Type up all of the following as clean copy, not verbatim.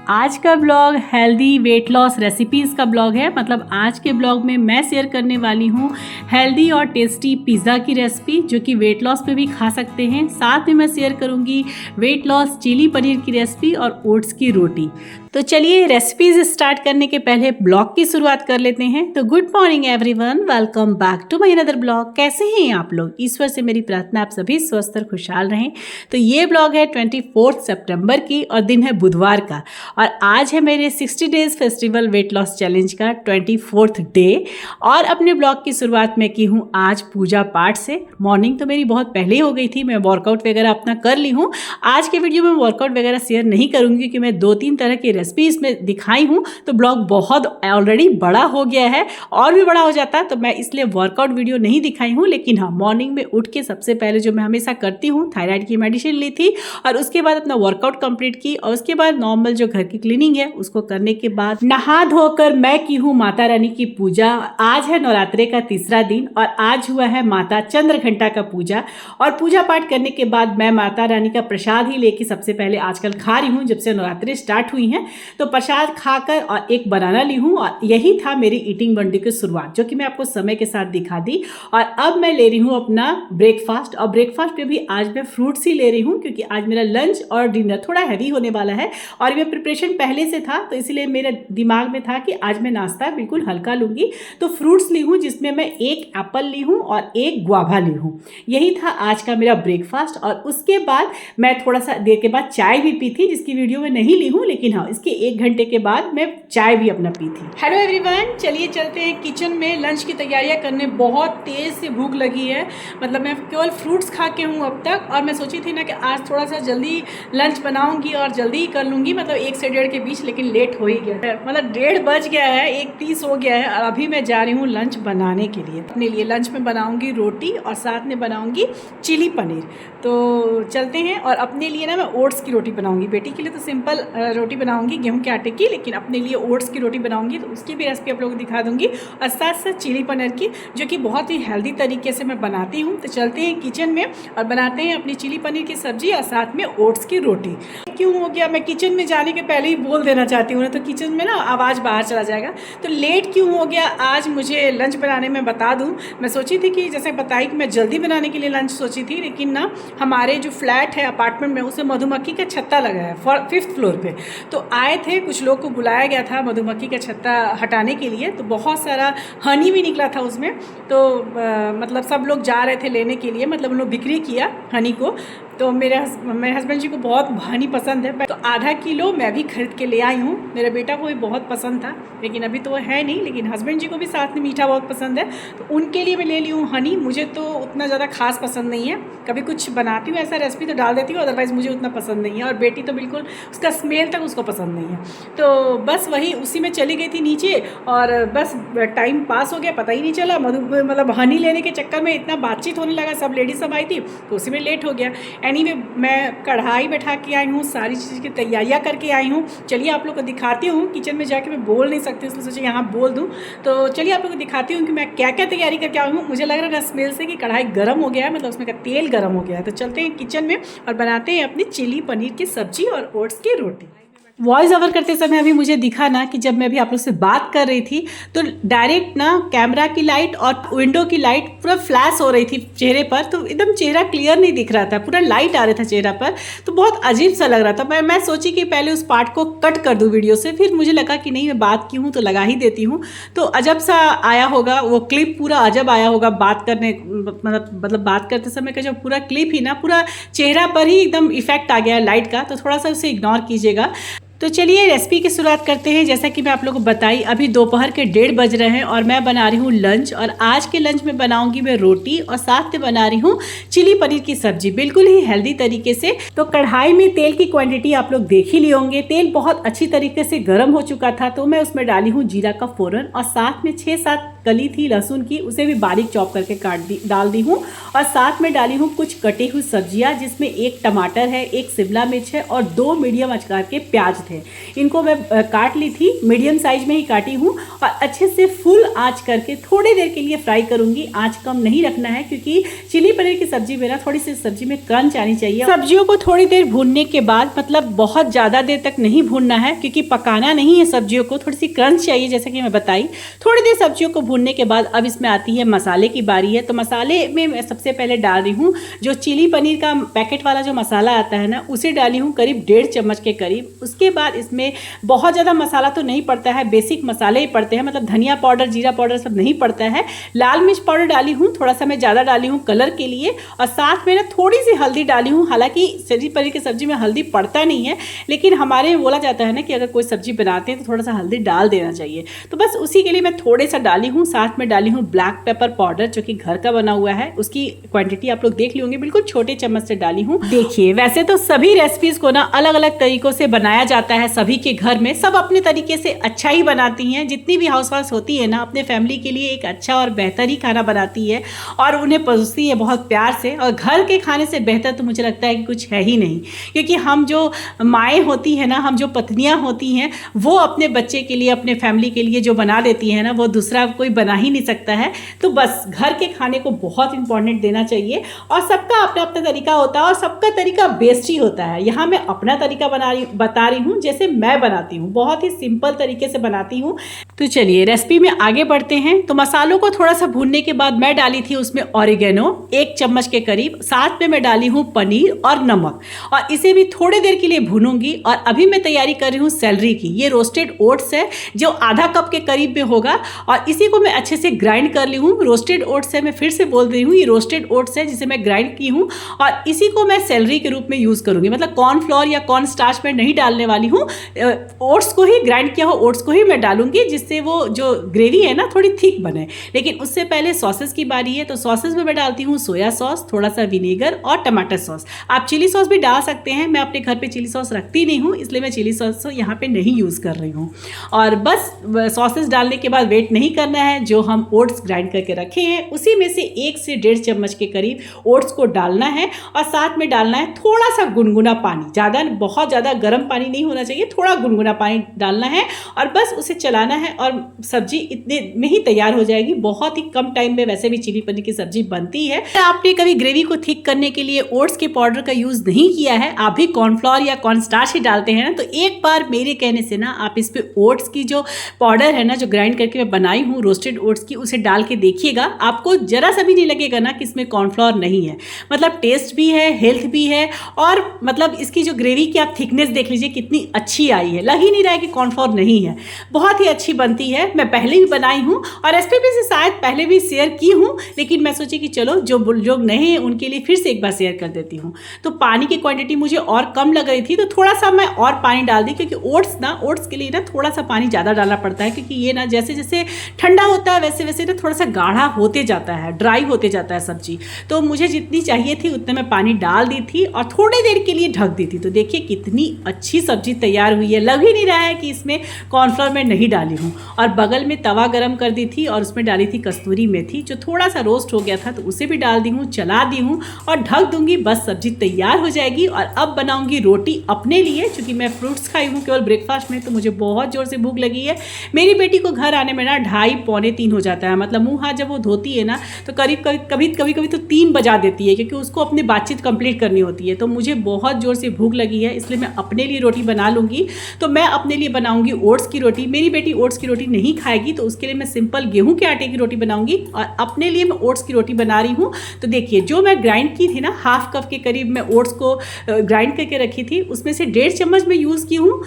आज का blog healthy weight loss recipes का ब्लॉग है। मतलब आज के ब्लॉग में मैं शेयर करने वाली हूँ हेल्दी और टेस्टी पिज़्ज़ा की रेसिपी जो कि वेट लॉस पे भी खा सकते हैं। साथ में मैं शेयर करूँगी वेट लॉस चिली पनीर की रेसिपी और ओट्स की रोटी। तो चलिए रेसिपीज स्टार्ट करने के पहले ब्लॉग की शुरुआत कर लेते हैं। तो good morning everyone, welcome back to my another blog. कैसे हैं आप लोग? ईश्वर से मेरी प्रार्थना आप सभी स्वस्थ और खुशहाल रहें। तो ये ब्लॉग है 24 सितंबर की और दिन है बुधवार का, और आज है मेरे 60 days festival weight loss challenge का 24th डे। और अपने ब्लॉग की शुरुआत में की हूँ आज पूजा पाठ से। मॉर्निंग तो मेरी बहुत पहले ही हो गई थी, मैं वर्कआउट वगैरह अपना कर ली हूँ। आज के वीडियो में वर्कआउट वगैरह शेयर नहीं करूँगी क्योंकि मैं 2-3 तरह की रेसिपी इसमें दिखाई हूँ, तो ब्लॉग बहुत ऑलरेडी बड़ा हो गया है, और भी बड़ा हो जाता तो मैं इसलिए वर्कआउट वीडियो नहीं दिखाई हूँ। लेकिन हाँ, मॉर्निंग में उठ के सबसे पहले जो मैं हमेशा करती हूँ, थायराइड की मेडिसिन ली थी और उसके बाद अपना वर्कआउट कंप्लीट की, और उसके बाद नॉर्मल जो घर की क्लीनिंग है उसको करने के बाद नहा धोकर मैं की हूँ माता रानी की पूजा। आज है नवरात्रे का तीसरा दिन और आज हुआ है माता चंद्रघंटा का पूजा। और पूजा पाठ करने के बाद मैं माता रानी का प्रसाद ही लेके सबसे पहले आजकल खा रही हूँ। जब से नवरात्रि स्टार्ट हुई हैं तो प्रसाद खाकर और एक बनाना ली हूँ, और यही था मेरी ईटिंग वनडे की शुरुआत जो कि मैं आपको समय के साथ दिखा दी। और अब मैं ले रही हूँ अपना ब्रेकफास्ट, और ब्रेकफास्ट में भी आज मैं फ्रूट्स ही ले रही हूँ क्योंकि आज मेरा लंच और डिनर थोड़ा हैवी होने वाला है। और ये प्रिपरेशन पहले से था तो इसलिए मेरे दिमाग में था कि आज मैं नाश्ता बिल्कुल हल्का लूँगी। तो फ्रूट्स ली हूँ जिसमें मैं एक एप्पल ली हूँ और एक गुआवा ली हूँ। यही था आज का मेरा ब्रेकफास्ट। और उसके बाद मैं थोड़ा सा देर के बाद चाय भी पी थी, जिसकी वीडियो में नहीं ली हूँ, लेकिन हाँ इसके 1 घंटे के बाद मैं चाय भी अपना पी थी। हेलो एवरीवन, चलिए चलते हैं किचन में लंच की तैयारियां करने। बहुत तेज़ से भूख लगी है, मतलब मैं केवल फ्रूट्स खा के हूँ अब तक। और मैं सोची थी ना कि आज थोड़ा सा जल्दी लंच बनाऊंगी और जल्दी ही कर लूँगी, मतलब 1 से 1:30 के बीच, लेकिन लेट हो ही गया, मतलब 1:30 बज गया है, 1:30 हो गया है। और अभी मैं जा रही हूँ लंच बनाने के लिए। अपने लिए लंच में बनाऊँगी रोटी और साथ में बनाऊँगी चिली पनीर। तो चलते हैं। और अपने लिए ना मैं ओट्स की रोटी बनाऊँगी। बेटी के लिए तो सिंपल रोटी बनाऊँगी गेहूँ के आटे की, लेकिन अपने लिए ओट्स की रोटी बनाऊंगी, तो उसकी भी रेसिपी आप लोगों को दिखा दूंगी। और साथ साथ चिली पनीर की, जो कि बहुत ही हेल्दी तरीके से मैं बनाती हूँ। तो चलते हैं किचन में और बनाते हैं अपनी चिली पनीर की सब्जी और साथ में ओट्स की रोटी। क्यों हो गया, मैं किचन में जाने के पहले ही बोल देना चाहती हूँ ना, तो किचन में ना आवाज़ बाहर चला जाएगा। तो लेट क्यों हो गया आज मुझे लंच बनाने में, बता दूँ। मैं सोची थी कि जैसे बताई कि मैं जल्दी बनाने के लिए लंच सोची थी, लेकिन ना हमारे जो फ्लैट है अपार्टमेंट में, उसमें मधुमक्खी का छत्ता लगा है 5th फ्लोर पर। तो आए थे कुछ लोग को बुलाया गया था मधुमक्खी का छत्ता हटाने के लिए, तो बहुत सारा हनी भी निकला था उसमें। तो मतलब सब लोग जा रहे थे लेने के लिए, मतलब उन लोग बिक्री किया हनी को। तो मेरे हस्बैंड जी को बहुत हनी पसंद है, तो आधा किलो मैं भी खरीद के ले आई हूँ। मेरे बेटा को भी बहुत पसंद था, लेकिन अभी तो वो है नहीं, लेकिन हस्बैंड जी को भी साथ में मीठा बहुत पसंद है, तो उनके लिए मैं ले ली हूँ हनी। मुझे तो उतना ज़्यादा खास पसंद नहीं है, कभी कुछ बनाती हूँ ऐसा रेसिपी तो डाल देती हूँ, अदरवाइज़ मुझे उतना पसंद नहीं है। और बेटी तो बिल्कुल उसका स्मेल तक उसको पसंद नहीं है। तो बस वही उसी में चली गई थी नीचे, और बस टाइम पास हो गया, पता ही नहीं चला। मतलब हनी लेने के चक्कर में इतना बातचीत होने लगा, सब लेडीज सब आई थी, तो उसी में लेट हो गया। एनीवे मैं कढ़ाई बैठा के आई हूँ, सारी चीज़ की तैयारियाँ करके आई हूँ। चलिए आप लोग को दिखाती हूँ। किचन में जाके मैं बोल नहीं सकती, इसलिए सोचा यहाँ बोल दूँ। तो चलिए आप लोग को दिखाती हूँ कि मैं क्या क्या तैयारी करके आई हूँ। मुझे लग रहा है स्मेल से कि कढ़ाई गर्म हो गया है, मतलब उसमें का तेल गर्म हो गया है। तो चलते हैं किचन में और बनाते हैं अपनी चिली पनीर की सब्जी और ओट्स की रोटी। वॉइस ओवर करते समय अभी मुझे दिखा ना कि जब मैं अभी आप लोग से बात कर रही थी तो डायरेक्ट ना कैमरा की लाइट और विंडो की लाइट पूरा फ्लैश हो रही थी चेहरे पर, तो एकदम चेहरा क्लियर नहीं दिख रहा था, पूरा लाइट आ रहा था चेहरा पर, तो बहुत अजीब सा लग रहा था। मैं सोची कि पहले उस पार्ट को कट कर दूँ वीडियो से, फिर मुझे लगा कि नहीं मैं बात की हूँ तो लगा ही देती हूँ। तो अजब सा आया होगा वो क्लिप, पूरा अजब आया होगा बात करने, मतलब बात करते समय का जो पूरा क्लिप ही ना पूरा चेहरा पर ही एकदम इफेक्ट आ गया लाइट का, तो थोड़ा सा उसे इग्नोर कीजिएगा। तो चलिए रेसिपी की शुरुआत करते हैं। जैसा कि मैं आप लोगों को बताई, अभी दोपहर के 1:30 बज रहे हैं और मैं बना रही हूँ लंच। और आज के लंच में बनाऊंगी मैं रोटी और साथ में बना रही हूँ चिली पनीर की सब्जी, बिल्कुल ही हेल्दी तरीके से। तो कढ़ाई में तेल की क्वांटिटी आप लोग देख ही लिए होंगे। तेल बहुत अच्छी तरीके से गर्म हो चुका था, तो मैं उसमें डाली हूँ जीरा का फोरन और साथ में 6-7 कली थी लहसुन की, उसे भी बारीक चॉप करके डाल दी हूँ। और साथ में डाली हूँ कुछ कटी हुई सब्जियाँ, जिसमें एक टमाटर है, एक शिमला मिर्च है और 2 मीडियम आकार के प्याज थे। इनको मैं काट ली थी, मीडियम साइज में ही काटी हूँ। और अच्छे से फुल आंच करके थोड़ी देर के लिए फ्राई करूँगी। आंच कम नहीं रखना है, क्योंकि चिली पनीर की सब्जी में ना थोड़ी सी सब्जी में क्रंच आनी चाहिए। सब्जियों को थोड़ी देर भूनने के बाद, मतलब बहुत ज़्यादा देर तक नहीं भूनना है, क्योंकि पकाना नहीं है सब्जियों को, थोड़ी सी क्रंच चाहिए जैसा कि मैं बताई। थोड़ी देर सब्जियों को भूनने के बाद अब इसमें आती है मसाले की बारी है। तो मसाले में मैं सबसे पहले डाल रही हूँ जो चिली पनीर का पैकेट वाला जो मसाला आता है ना, उसे डाली हूँ करीब 1.5 चम्मच के करीब। उसके बाद इसमें बहुत ज़्यादा मसाला तो नहीं पड़ता है, बेसिक मसाले ही पड़ते हैं, मतलब धनिया पाउडर, जीरा पाउडर सब नहीं पड़ता है। लाल मिर्च पाउडर डाली हूँ, थोड़ा सा मैं ज़्यादा डाली हूँ कलर के लिए। और साथ में ना थोड़ी सी हल्दी डाली हूँ। हालांकि चिली पनीर की सब्जी में हल्दी पड़ता नहीं है, लेकिन हमारे में बोला जाता है ना कि अगर कोई सब्जी बनाते हैं तो थोड़ा सा हल्दी डाल देना चाहिए। तो बस उसी के लिए मैं थोड़े सा डाली हूँ। साथ में डाली हूँ ब्लैक पेपर पाउडर, जो कि घर का बना हुआ है। उसकी क्वांटिटी आप लोग देख ली होंगे, बिल्कुल छोटे चम्मच से डाली हूँ। देखिए, वैसे तो सभी रेसिपीज को ना अलग अलग तरीकों से बनाया जाता है सभी के घर में, सब अपने तरीके से अच्छा ही बनाती हैं। जितनी भी हाउसवाइफ होती है ना, अपने फैमिली के लिए एक अच्छा और बेहतर ही खाना बनाती है और उन्हें परोसती है बहुत प्यार से। और घर के खाने से बेहतर तो मुझे लगता है कि कुछ है ही नहीं, क्योंकि हम जो माएँ होती हैं ना, हम जो पत्नियाँ होती हैं, वो अपने बच्चे के लिए, अपने फैमिली के लिए जो बना देती हैं ना, वो दूसरा कोई बना ही नहीं सकता है। तो बस घर के खाने को बहुत इंपॉर्टेंट देना चाहिए। और सबका अपना अपना तरीका होता है और सबका तरीका बेस्ट ही होता है। यहाँ मैं अपना तरीका बता रही हूँ, जैसे मैं बनाती हूँ, बहुत ही सिंपल तरीके से बनाती हूँ। तो चलिए रेसिपी में आगे बढ़ते हैं। तो मसालों को थोड़ा सा भूनने के बाद मैं डाली थी उसमें ऑरिगेनो 1 चम्मच के करीब। साथ में मैं डाली हूँ पनीर और नमक, और इसे भी थोड़ी देर के लिए भूनूंगी। और अभी मैं तैयारी कर रही हूँ सेलरी की। ये रोस्टेड ओट्स है, जो आधा कप के करीब में होगा, और इसी को मैं अच्छे से ग्राइंड कर ली हूँ। रोस्टेड ओट्स है, मैं फिर से बोल रही हूँ, ये रोस्टेड ओट्स है जिसे मैं ग्राइंड की हूँ। और इसी को मैं सेलरी के रूप में यूज़ करूँगी, मतलब कॉर्नफ्लोर या कॉर्न स्टार्च में नहीं डालने वाली हूँ। ओट्स को ही ग्राइंड किया हो ओट्स को ही मैं डालूंगी, जिससे वो जो ग्रेवी है ना थोड़ी थिक बने। लेकिन उससे पहले सॉसेस की बारी है। तो सॉसेस में मैं डालती हूँ सोया सॉस, थोड़ा सा विनेगर और टमाटर सॉस। आप चिली सॉस भी डाल सकते हैं, मैं अपने घर पे चिली सॉस रखती नहीं हूँ, इसलिए मैं चिली सॉस यहाँ पे नहीं यूज़ कर रही हूँ। और बस सॉसेस डालने के बाद वेट नहीं करना है। जो हम ओट्स ग्राइंड करके रखे हैं उसी में से 1 से 1.5 चम्मच के करीब ओट्स को डालना है। और साथ में डालना है थोड़ा सा गुनगुना पानी, ज़्यादा बहुत ज़्यादा गर्म पानी नहीं होना चाहिए, थोड़ा गुनगुना पानी डालना है। और बस उसे चलाना है और सब्जी इतने में ही तैयार हो जाएगी। बहुत ही कम टाइम में वैसे भी चिली पनीर की सब्जी बनती है। आपने कभी ग्रेवी को थिक करने के लिए ओट्स के पाउडर का यूज़ नहीं किया है, आप भी कॉर्नफ्लोर या कॉर्नस्टार्च ही डालते हैं ना, तो एक बार मेरे कहने से ना आप इस पे ओट्स की जो पाउडर है ना, जो ग्राइंड करके मैं बनाई हूँ रोस्टेड ओट्स की, उसे डाल के देखिएगा। आपको जरा सा भी नहीं लगेगा ना कि इसमें कॉर्नफ्लोर नहीं है। मतलब टेस्ट भी है, हेल्थ भी है, और मतलब इसकी जो ग्रेवी की आप थिकनेस देख लीजिए कितनी अच्छी आई है। लग ही नहीं रहा है कि कॉर्नफ्लोर नहीं है, बहुत ही अच्छी बनती है। मैं पहले भी बनाई हूँ और रेसिपी से शायद पहले भी शेयर की हूँ, लेकिन मैं सोची कि चलो जो लोग नहीं हैं उनके लिए फिर से एक बार शेयर कर देती हूँ। तो पानी की क्वांटिटी मुझे और कम लग रही थी, तो थोड़ा सा मैं और पानी डाल दी, क्योंकि ओट्स के लिए ना थोड़ा सा पानी ज़्यादा डालना पड़ता है, क्योंकि ये ना जैसे जैसे ठंडा होता है वैसे वैसे ना थोड़ा सा गाढ़ा होते जाता है, ड्राई होते जाता है सब्जी। तो मुझे जितनी चाहिए थी उतने मैं पानी डाल दी थी और थोड़ी देर के लिए ढक दी थी। तो देखिए कितनी अच्छी सब्जी तैयार हुई है। लग ही नहीं रहा है कि इसमें कॉर्नफ्लोर मैं नहीं डाली हूँ। और बगल में तवा गरम कर दी थी और उसमें डाली थी कस्तूरी मेथी, जो थोड़ा सा रोस्ट हो गया था, तो उसे भी डाल दी हूँ, चला दी हूँ और ढक दूंगी। बस सब्जी तैयार हो जाएगी। और अब बनाऊंगी रोटी अपने लिए, क्योंकि मैं फ्रूट्स खाई हूँ केवल ब्रेकफास्ट में, तो मुझे बहुत जोर से भूख लगी है। मेरी बेटी को घर आने में ना 2:30 पौने 3 हो जाता है। मतलब मुँह हाथ जब वो धोती है ना, तो करीब कभी तो 3 बजा देती है, क्योंकि उसको अपनी बातचीत कंप्लीट करनी होती है। तो मुझे बहुत जोर से भूख लगी है, इसलिए मैं अपने लिए रोटी बना लूँगी। तो मैं अपने लिए बनाऊँगी ओट्स की रोटी। मेरी बेटी ओट्स की रोटी नहीं खाएगी, तो उसके लिए मैं सिंपल गेहूँ के आटे की रोटी बनाऊँगी, और अपने लिए मैं ओट्स की रोटी बना रही हूँ। तो देखिए जो मैं ग्राइंड की थी ना, 1/2 कप के करीब मैं ओट्स को ग्राइंड करके रखी थी, उसमें से 1.5 चम्मच मैं यूज़ की हूँ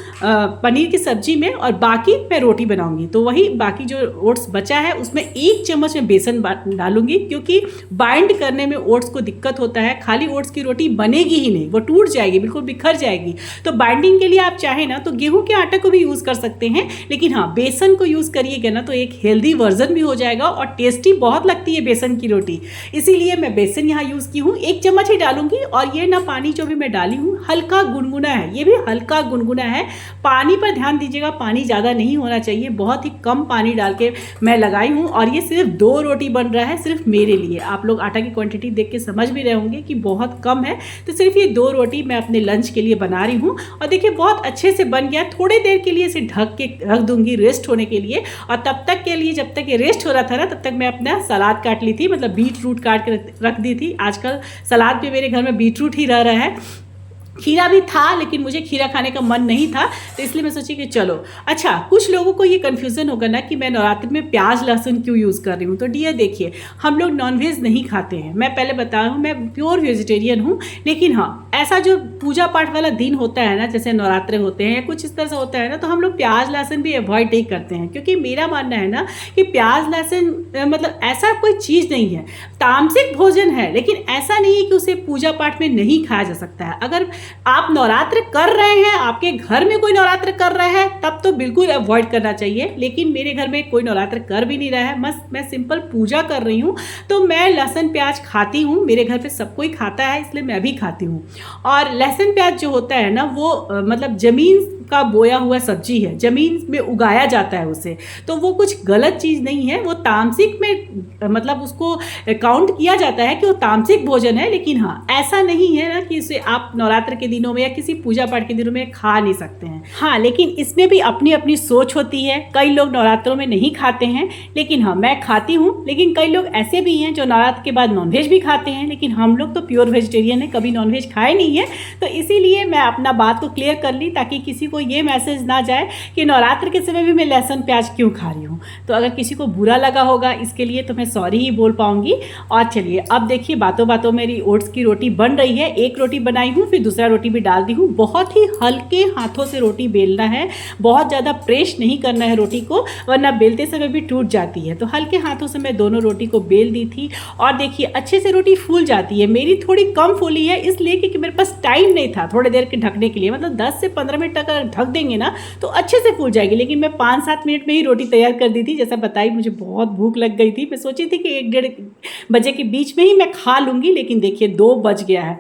पनीर की सब्जी में, और बाकी मैं रोटी बनाऊँगी। तो वही बाकी जो ओट्स बचा है उसमें 1 चम्मच में बेसन डालूंगी, क्योंकि बाइंड करने में ओट्स को दिक्कत होता है। खाली ओट्स की रोटी बनेगी ही नहीं, वो टूट जाएगी, बिल्कुल बिखर जाएगी। तो बाइंडिंग के लिए आप चाहे ना तो गेहूं के आटे को भी यूज़ कर सकते हैं, लेकिन हाँ बेसन बेसन को यूज़ करिएगा ना तो एक हेल्दी वर्जन भी हो जाएगा और टेस्टी बहुत लगती है बेसन की रोटी। इसीलिए मैं बेसन यहाँ यूज़ की हूँ, 1 चम्मच ही डालूंगी। और ये ना पानी जो भी मैं डाली हूँ हल्का गुनगुना है, ये भी हल्का गुनगुना है। पानी पर ध्यान दीजिएगा, पानी ज़्यादा नहीं होना चाहिए, बहुत ही कम पानी डाल के मैं लगाई हूँ। और ये सिर्फ 2 रोटी बन रहा है सिर्फ मेरे लिए। आप लोग आटा की क्वांटिटी देख के समझ भी रहे होंगे कि बहुत कम है, तो सिर्फ ये 2 रोटी मैं अपने लंच के लिए बना रही हूँ। और देखिए बहुत अच्छे से बन गया। थोड़ी देर के लिए इसे ढक के रख दूंगी रेस्ट होने के लिए। और तब तक के लिए, जब तक ये रेस्ट हो रहा था ना, तब तक मैं अपना सलाद काट ली थी, मतलब बीट रूट काट के रख दी थी। आजकल सलाद में मेरे घर में बीट रूट ही रह रहा है। खीरा भी था लेकिन मुझे खीरा खाने का मन नहीं था, तो इसलिए मैं सोची कि चलो। अच्छा, कुछ लोगों को ये कन्फ्यूज़न होगा ना कि मैं नवरात्रि में प्याज लहसुन क्यों यूज़ कर रही हूँ। तो डियर देखिए, हम लोग नॉनवेज नहीं खाते हैं। मैं पहले बता रहा हूँ, मैं प्योर वेजिटेरियन हूँ। लेकिन हाँ, ऐसा जो पूजा पाठ वाला दिन होता है ना, जैसे नवरात्रे होते हैं या कुछ इस तरह से होता है ना, तो हम लोग प्याज लहसुन भी अवॉइड नहीं करते हैं। क्योंकि मेरा मानना है ना कि प्याज लहसुन मतलब ऐसा कोई चीज़ नहीं है, तामसिक भोजन है। लेकिन ऐसा नहीं है कि उसे पूजा पाठ में नहीं खाया जा सकता है। अगर आप नवरात्र कर रहे हैं, आपके घर में कोई नवरात्र कर रहा है, तब तो बिल्कुल अवॉइड करना चाहिए। लेकिन मेरे घर में कोई नवरात्र कर भी नहीं रहा है, बस मैं सिंपल पूजा कर रही हूँ, तो मैं लहसुन प्याज खाती हूँ। मेरे घर पे सब कोई खाता है, इसलिए मैं भी खाती हूँ। और लहसुन प्याज जो होता है ना, वो मतलब ज़मीन का बोया हुआ सब्जी है, ज़मीन में उगाया जाता है उसे, तो वो कुछ गलत चीज़ नहीं है। वो तामसिक में मतलब उसको काउंट किया जाता है कि वो तामसिक भोजन है। लेकिन हाँ, ऐसा नहीं है ना कि इसे आप नवरात्र के दिनों में या किसी पूजा पाठ के दिनों में खा नहीं सकते हैं। हाँ, लेकिन इसमें भी अपनी अपनी सोच होती है। कई लोग नवरात्रों में नहीं खाते हैं, लेकिन हाँ, मैं खाती हूँ। लेकिन कई लोग ऐसे भी हैं जो नवरात्र के बाद नॉनवेज भी खाते हैं। लेकिन हम लोग तो प्योर वेजिटेरियन है, कभी नॉनवेज खाए नहीं है। तो इसीलिए मैं अपना बात को क्लियर कर ली, ताकि किसी को ये मैसेज ना जाए कि नवरात्र के समय भी मैं लहसुन प्याज क्यों खा रही हूँ। तो अगर किसी को बुरा लगा होगा इसके लिए, तो मैं सॉरी ही बोल पाऊंगी। और चलिए, अब देखिए, बातों बातों मेरी ओट्स की रोटी बन रही है। 1 रोटी बनाई हूँ, फिर दूसरा रोटी भी डाल दी हूँ। बहुत ही हल्के हाथों से रोटी बेलना है, बहुत ज़्यादा प्रेस नहीं करना है रोटी को, वरना बेलते समय भी टूट जाती है। तो हल्के हाथों से मैं दोनों रोटी को बेल दी थी। और देखिए, अच्छे से रोटी फूल जाती है। मेरी थोड़ी कम फूली है इसलिए क्योंकि मेरे पास टाइम नहीं था थोड़ी देर के ढकने के लिए। मतलब 10 से 15 मिनट तक अगर ढक देंगे ना तो अच्छे से फूल जाएगी। लेकिन मैं 5-7 मिनट में ही रोटी तैयार कर दी थी। जैसा बताई, मुझे बहुत भूख लग गई थी। मैं सोची थी कि 1-1:30 बजे के बीच में ही मैं खा लूँगी, लेकिन देखिए 2 बज गया है।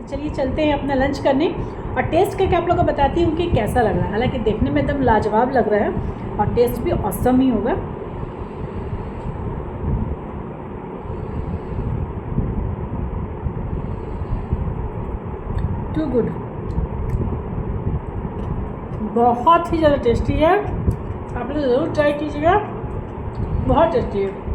चलिए चलते हैं अपना लंच करने और टेस्ट करके आप लोगों को बताती हूँ कि कैसा लग रहा है। हालांकि देखने में एकदम लाजवाब लग रहा है और टेस्ट भी ऑसम ही होगा। टू गुड, बहुत ही ज़्यादा टेस्टी है। आप लोग ज़रूर ट्राई कीजिएगा, बहुत टेस्टी है।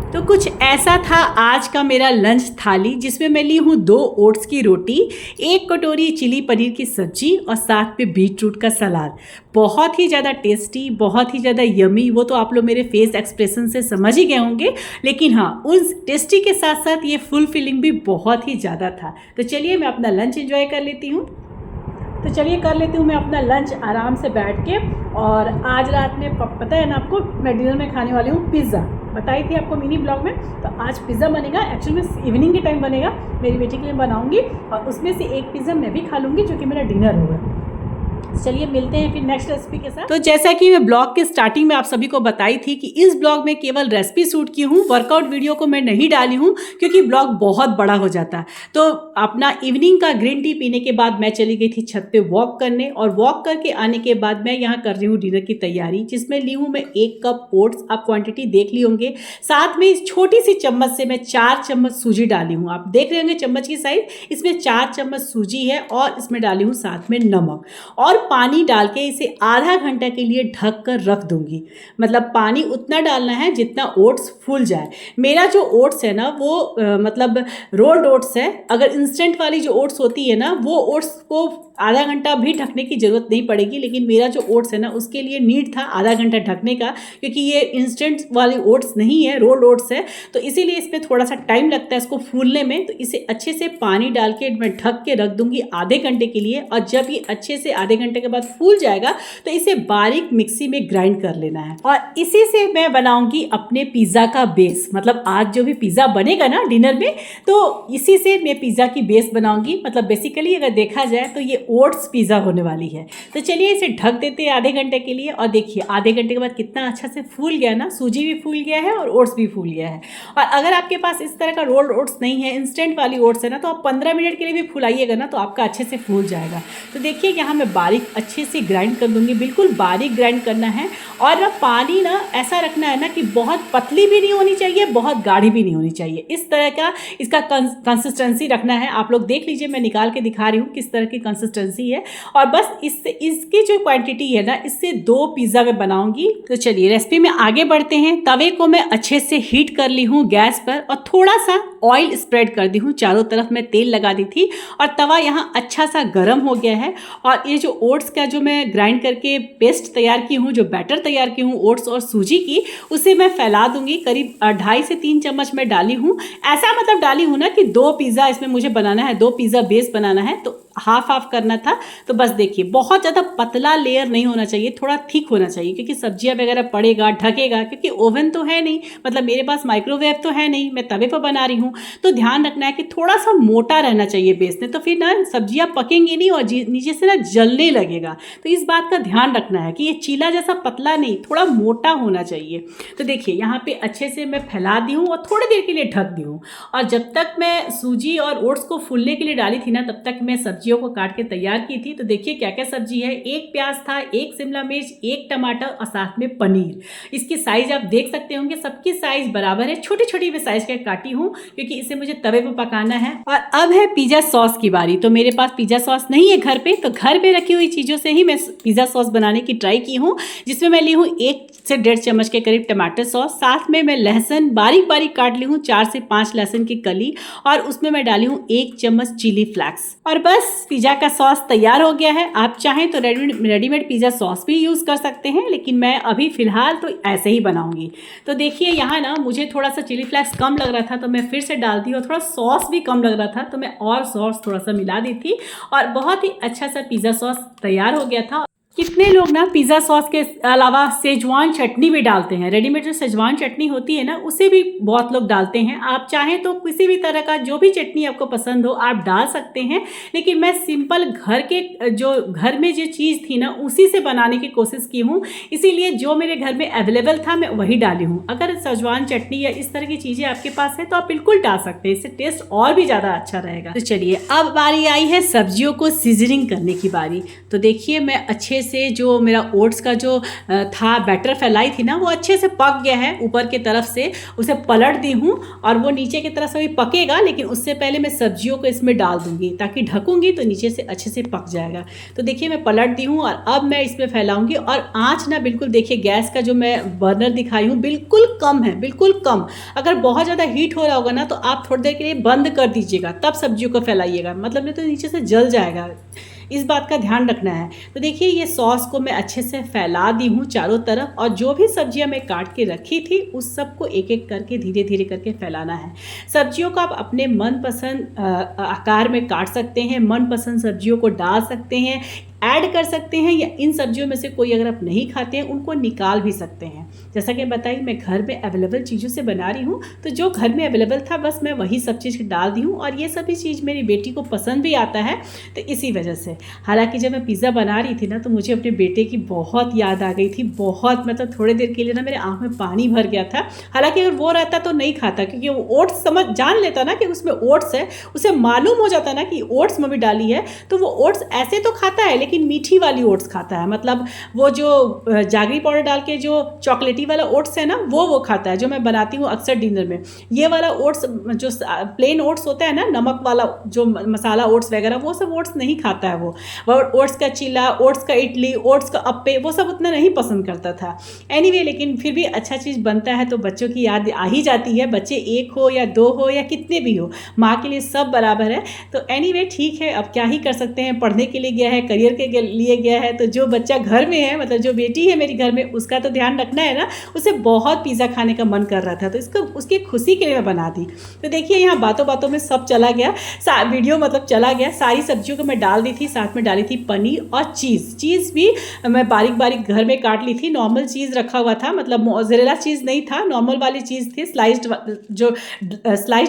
तो कुछ ऐसा था आज का मेरा लंच थाली, जिसमें मैं ली हूँ 2 ओट्स की रोटी, 1 कटोरी चिली पनीर की सब्जी और साथ में बीट रूट का सलाद। बहुत ही ज़्यादा टेस्टी, बहुत ही ज़्यादा यमी। वो तो आप लोग मेरे फेस एक्सप्रेशन से समझ ही गए होंगे। लेकिन हाँ, उस टेस्टी के साथ साथ ये फुल फिलिंग भी बहुत ही ज़्यादा था। तो चलिए मैं अपना लंच एंजॉय कर लेती हूँ। तो चलिए कर लेती हूँ मैं अपना लंच आराम से बैठ के। और आज रात में पता है ना आपको, मैं डिनर में खाने वाली हूँ पिज़्ज़ा। बताई थी आपको मिनी ब्लॉग में। तो आज पिज़्ज़ा बनेगा, एक्चुअली में इवनिंग के टाइम बनेगा, मेरी बेटी के लिए बनाऊँगी। और उसमें से एक पिज़्ज़ा मैं भी खा लूँगी, जो कि मेरा डिनर होगा। चलिए मिलते हैं फिर नेक्स्ट रेसिपी के साथ। तो जैसा कि मैं ब्लॉग के स्टार्टिंग में आप सभी को बताई थी कि इस ब्लॉग में केवल रेसिपी शूट की हूँ, वर्कआउट वीडियो को मैं नहीं डाली हूँ क्योंकि ब्लॉग बहुत बड़ा हो जाता है। तो अपना इवनिंग का ग्रीन टी पीने के बाद मैं चली गई थी छत पे वॉक करने, और वॉक करके आने के बाद मैं यहाँ कर रही हूँ डिनर की तैयारी, जिसमें ली हूँ मैं 1 कप ओट्स। आप क्वांटिटी देख ली होंगे। साथ में इस छोटी सी चम्मच से मैं 4 चम्मच सूजी डाली हूँ। आप देख रहे होंगे चम्मच की साइज, इसमें 4 चम्मच सूजी है। और इसमें डाली हूँ साथ में नमक और पानी डाल के इसे आधा घंटा के लिए ढक कर रख दूंगी। मतलब पानी उतना डालना है जितना ओट्स फूल जाए। मेरा जो ओट्स है ना वो मतलब रोल्ड ओट्स है। अगर इंस्टेंट वाली जो ओट्स होती है ना, वो ओट्स को आधा घंटा भी ढकने की ज़रूरत नहीं पड़ेगी। लेकिन मेरा जो ओट्स है ना, उसके लिए नीड था आधा घंटा ढकने का, क्योंकि ये इंस्टेंट वाली ओट्स नहीं है, रोल्ड ओट्स है। तो इसीलिए इसमें थोड़ा सा टाइम लगता है इसको फूलने में। तो इसे अच्छे से पानी डाल के मैं ढक के रख दूंगी आधे घंटे के लिए। और जब ये अच्छे से आधे घंटे घंटे के बाद फूल जाएगा तो इसे बारीक मिक्सी में ग्राइंड कर लेना है। और इसी से मैं बनाऊंगी अपने पिज़्ज़ा का बेस। मतलब आज जो भी पिज़्ज़ा बनेगा ना डिनर में, तो इसी से मैं पिज़्ज़ा की बेस बनाऊंगी। मतलब बेसिकली अगर देखा जाए तो ये ओट्स पिज़्ज़ा होने वाली है। तो चलिए इसे ढक देते हैं आधे घंटे के लिए। और देखिए आधे घंटे के बाद कितना अच्छा से फूल गया ना, सूजी भी फूल गया है और ओट्स भी फूल गया है। और अगर आपके पास इस तरह का रोल्ड ओट्स नहीं है, इंस्टेंट वाली ओट्स है ना, तो आप 15 मिनट के लिए भी फुलाइएगा ना तो आपका अच्छे से फूल जाएगा। तो देखिए यहाँ मैं बारीक अच्छे से ग्राइंड कर दूंगी, बिल्कुल बारीक ग्राइंड करना है। और ना पानी ना ऐसा रखना है ना कि बहुत पतली भी नहीं होनी चाहिए, बहुत गाढ़ी भी नहीं होनी चाहिए। इस तरह का इसका कंसिस्टेंसी रखना है। आप लोग देख लीजिए, मैं निकाल के दिखा रही हूँ किस तरह की कंसिस्टेंसी है। और बस इससे इसकी जो क्वांटिटी है ना, इससे 2 पिज़्ज़ा मैं बनाऊंगी। तो चलिए रेसिपी में आगे बढ़ते हैं। तवे को मैं अच्छे से हीट कर ली हूँ गैस पर और थोड़ा सा ऑयल स्प्रेड कर दी हूँ। चारों तरफ मैं तेल लगा दी थी और तवा यहाँ अच्छा सा गर्म हो गया है। और ये जो ओट्स का जो मैं ग्राइंड करके पेस्ट तैयार की हूँ, जो बैटर तैयार की हूँ ओट्स और सूजी की, उसे मैं फैला दूंगी। करीब 2.5 से 3 चम्मच मैं डाली हूँ। ऐसा मतलब डाली हूँ ना कि 2 पिज़्ज़ा इसमें मुझे बनाना है, 2 पिज़्ज़ा बेस बनाना है, तो हाफ हाफ करना था। तो बस देखिए बहुत ज़्यादा पतला लेयर नहीं होना चाहिए, थोड़ा थिक होना चाहिए, क्योंकि सब्जियां वगैरह पड़ेगा ढकेगा। क्योंकि ओवन तो है नहीं, मतलब मेरे पास माइक्रोवेव तो है नहीं, मैं तवे पर बना रही हूँ। तो ध्यान रखना है कि थोड़ा सा मोटा रहना चाहिए बेस में, तो फिर ना सब्जियां पकेंगी नहीं और नीचे से ना जलने लगेगा। तो इस बात का ध्यान रखना है कि ये चीला जैसा पतला नहीं, थोड़ा मोटा होना चाहिए। तो देखिए यहाँ पे अच्छे से मैं फैला दी हूँ और थोड़ी देर के लिए ढक दी हूँ। और जब तक मैं सूजी और ओट्स को फूलने के लिए डाली थी ना, तब तक मैं सब्जियों को काट के तैयार की थी। तो देखिए क्या क्या सब्जी है। 1 प्याज था, 1 शिमला मिर्च, 1 टमाटर और साथ में पनीर। इसकी साइज आप देख सकते होंगे, सबकी साइज बराबर है। छोटी छोटी मैं साइज के काटी हूँ क्योंकि इसे मुझे तवे पर पकाना है। और अब है पिज़्ज़ा सॉस की बारी। तो मेरे पास पिज़्ज़ा सॉस नहीं है घर पे, तो घर पे रखी हुई चीज़ों से ही मैं पिज़्ज़ा सॉस बनाने की ट्राई की हूँ, जिसमें मैं ली हूँ 1 से 1.5 चम्मच के करीब टमाटर सॉस। साथ में मैं लहसुन बारीक बारीक काट ली हूँ, 4 से 5 लहसुन की कली। और उसमें मैं डाली हूँ 1 चम्मच चिली फ्लेक्स। और बस पिज़्ज़ा का सॉस तैयार हो गया है। आप चाहें तो रेडीमेड पिज़्ज़ा सॉस भी यूज़ कर सकते हैं, लेकिन मैं अभी फ़िलहाल तो ऐसे ही बनाऊंगी। तो देखिए यहाँ ना मुझे थोड़ा सा चिली फ्लेक्स कम लग रहा था, तो मैं फिर से डाल दी। और थोड़ा सॉस भी कम लग रहा था, तो मैं और सॉस थोड़ा सा मिला दी थी और बहुत ही अच्छा सा पिज़्ज़ा सॉस तैयार हो गया था। कितने लोग ना पिज़्ज़ा सॉस के अलावा सेजवान चटनी भी डालते हैं। रेडीमेड जो सेजवान चटनी होती है ना, उसे भी बहुत लोग डालते हैं। आप चाहें तो किसी भी तरह का जो भी चटनी आपको पसंद हो आप डाल सकते हैं, लेकिन मैं सिंपल घर में जो चीज़ थी ना, उसी से बनाने की कोशिश की हूँ। इसीलिए जो मेरे घर में अवेलेबल था मैं वही डाली हूँ। अगर सेजवान चटनी या इस तरह की चीज़ें आपके पास है तो आप बिल्कुल डाल सकते हैं, इससे टेस्ट और भी ज़्यादा अच्छा रहेगा। तो चलिए अब बारी आई है सब्जियों को सीजनिंग करने की बारी। तो देखिए मैं अच्छे से जो मेरा ओट्स का जो था बैटर फैलाई थी ना, वो अच्छे से पक गया है। ऊपर की तरफ से उसे पलट दी हूँ और वो नीचे की तरफ से भी पकेगा, लेकिन उससे पहले मैं सब्जियों को इसमें डाल दूंगी, ताकि ढकूंगी तो नीचे से अच्छे से पक जाएगा। तो देखिए मैं पलट दी हूँ और अब मैं इसमें फैलाऊंगी। और आँच ना बिल्कुल देखिए गैस का जो मैं बर्नर दिखाई हूँ बिल्कुल कम है, बिल्कुल कम। अगर बहुत ज़्यादा हीट हो रहा होगा ना तो आप थोड़ी देर के लिए बंद कर दीजिएगा, तब सब्जियों को फैलाइएगा, मतलब नहीं तो नीचे से जल जाएगा। इस बात का ध्यान रखना है। तो देखिए ये सॉस को मैं अच्छे से फैला दी हूँ चारों तरफ, और जो भी सब्जियां मैं काट के रखी थी उस सबको एक एक करके धीरे धीरे करके फैलाना है। सब्जियों को आप अपने मनपसंद आकार में काट सकते हैं, मनपसंद सब्जियों को डाल सकते हैं, ऐड कर सकते हैं, या इन सब्जियों में से कोई अगर आप नहीं खाते हैं उनको निकाल भी सकते हैं। जैसा कि बताइए मैं घर में अवेलेबल चीज़ों से बना रही हूँ, तो जो घर में अवेलेबल था बस मैं वही सब चीज़ डाल दी हूँ। और ये सभी चीज़ मेरी बेटी को पसंद भी आता है, तो इसी वजह से। हालांकि जब मैं पिज़्ज़ा बना रही थी ना, तो मुझे अपने बेटे की बहुत याद आ गई थी, बहुत, मतलब थोड़ी देर के लिए ना मेरे आँख में पानी भर गया था। हालांकि अगर वो रहता तो नहीं खाता, क्योंकि वो ओट्स जान लेता ना कि उसमें ओट्स है, उसे मालूम हो जाता ना कि ओट्स मम्मी डाली है, तो वो ओट्स ऐसे तो खाता है लेकिन मीठी वाली ओट्स खाता है। मतलब वो जो जागरी पाउडर डाल के जो चॉकलेटी वाला ओट्स है ना, वो खाता है, जो मैं बनाती हूँ अक्सर डिनर में। ये वाला ओट्स जो प्लेन ओट्स होता है ना, नमक वाला जो मसाला ओट्स वगैरह, वो सब ओट्स नहीं खाता है। वो ओट्स का चीला, ओट्स का इडली, ओट्स का अप्पे, वो सब उतना नहीं पसंद करता था। एनीवे, लेकिन फिर भी अच्छा चीज़ बनता है तो बच्चों की याद आ ही जाती है। बच्चे 1 हो या 2 हो या कितने भी हो, माँ के लिए सब बराबर है। तो एनीवे ठीक है, अब क्या ही कर सकते हैं। पढ़ने के लिए गया है, करियर के लिए गया है, तो जो बच्चा घर में है, मतलब जो बेटी है मेरी घर में, उसका तो ध्यान रखना है ना। उसे बहुत पिज़्ज़ा खाने का मन कर रहा था, तो इसको उसकी खुशी के लिए मैं बना दी। तो देखिए यहाँ बातों बातों में सब चला गया, वीडियो मतलब चला गया। सारी सब्जियों को मैं डाल दी थी, साथ में डाली थी पनीर और चीज़ भी मैं बारीक बारीक घर में काट ली थी। नॉर्मल चीज़ रखा हुआ था, मतलब मोज़रेला चीज़ नहीं था, नॉर्मल वाली चीज़ थी, स्लाइस्ड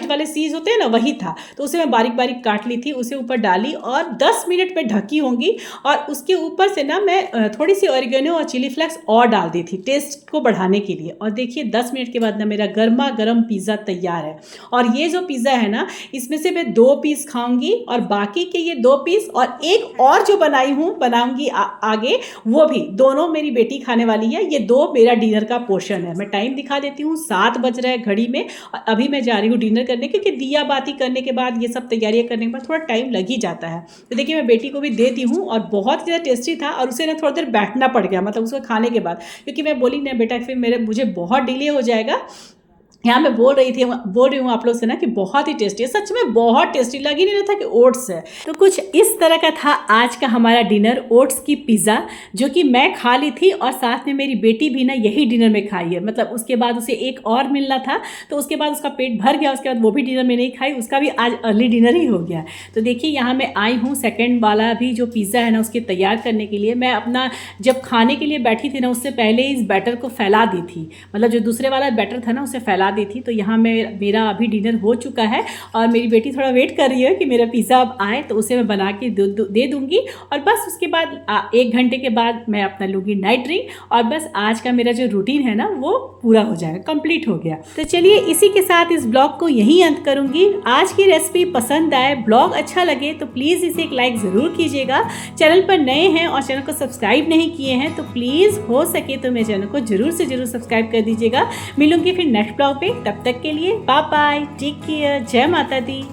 वाले चीज़ होते हैं ना, वही था। तो उसे मैं बारीक बारीक काट ली थी, उसे ऊपर डाली और 10 मिनट में ढकी होंगी। और उसके ऊपर से ना मैं थोड़ी सी ऑरिगेनो और चिली फ्लेक्स और डाल दी थी टेस्ट को बढ़ाने के लिए। और देखिए 10 मिनट के बाद ना मेरा गर्मा गर्म पिज़्ज़ा तैयार है। और ये जो पिज़्ज़ा है ना, इसमें से मैं 2 पीस खाऊंगी और बाकी के ये 2 पीस और एक और जो बनाऊंगी आगे, वो भी दोनों मेरी बेटी खाने वाली है। ये 2 मेरा डिनर का पोर्शन है। मैं टाइम दिखा देती हूँ, 7 बज रहा है घड़ी में और अभी मैं जा रही हूँ डिनर करने, क्योंकि दिया बाती करने के बाद, ये सब तैयारियाँ करने के बाद थोड़ा टाइम लग ही जाता है। तो देखिए मैं बेटी को भी देती हूँ और बहुत ज़्यादा टेस्टी था। और उसे ना थोड़ा देर बैठना पड़ गया, मतलब उसको खाने के बाद, क्योंकि मैं बोली ना बेटा फिर मुझे बहुत डिले हो जाएगा। यहाँ मैं बोल रही हूँ आप लोग से ना कि बहुत ही टेस्टी है, सच में बहुत टेस्टी। लग ही नहीं रहा था कि ओट्स है। तो कुछ इस तरह का था आज का हमारा डिनर, ओट्स की पिज़्ज़ा, जो कि मैं खा ली थी और साथ में मेरी बेटी भी ना यही डिनर में खाई है। मतलब उसके बाद उसे एक और मिलना था, तो उसके बाद उसका पेट भर गया। उसके बाद वो भी डिनर में नहीं खाई, उसका भी आज अर्ली डिनर ही हो गया। तो देखिए यहाँ मैं आई हूँ सेकेंड वाला भी जो पिज़्ज़ा है ना, उसके तैयार करने के लिए। मैं अपना जब खाने के लिए बैठी थी ना, उससे पहले इस बैटर को फैला दी थी, मतलब जो दूसरे वाला बैटर था ना, उसे फैला दी थी। तो यहाँ मेरा अभी डिनर हो चुका है और मेरी बेटी थोड़ा वेट कर रही है कि मेरा पिज़्ज़ा अब आए, तो उसे मैं बना के दे दूँगी। और बस उसके बाद 1 घंटे के बाद मैं अपना लूँगी नाइट ड्रिंक और बस आज का मेरा जो रूटीन है ना, वो पूरा हो जाएगा, कंप्लीट हो गया। तो चलिए इसी के साथ इस ब्लॉग को यहीं अंत करूँगी। आज की रेसिपी पसंद आए, ब्लॉग अच्छा लगे तो प्लीज़ इसे एक लाइक ज़रूर कीजिएगा। चैनल पर नए हैं और चैनल को सब्सक्राइब नहीं किए हैं तो प्लीज़ हो सके तो मेरे चैनल को ज़रूर से ज़रूर सब्सक्राइब कर दीजिएगा। मिलूंगी फिर नेक्स्ट ब्लॉग पे, तब तक के लिए बाय बाय, टेक केयर, जय माता दी।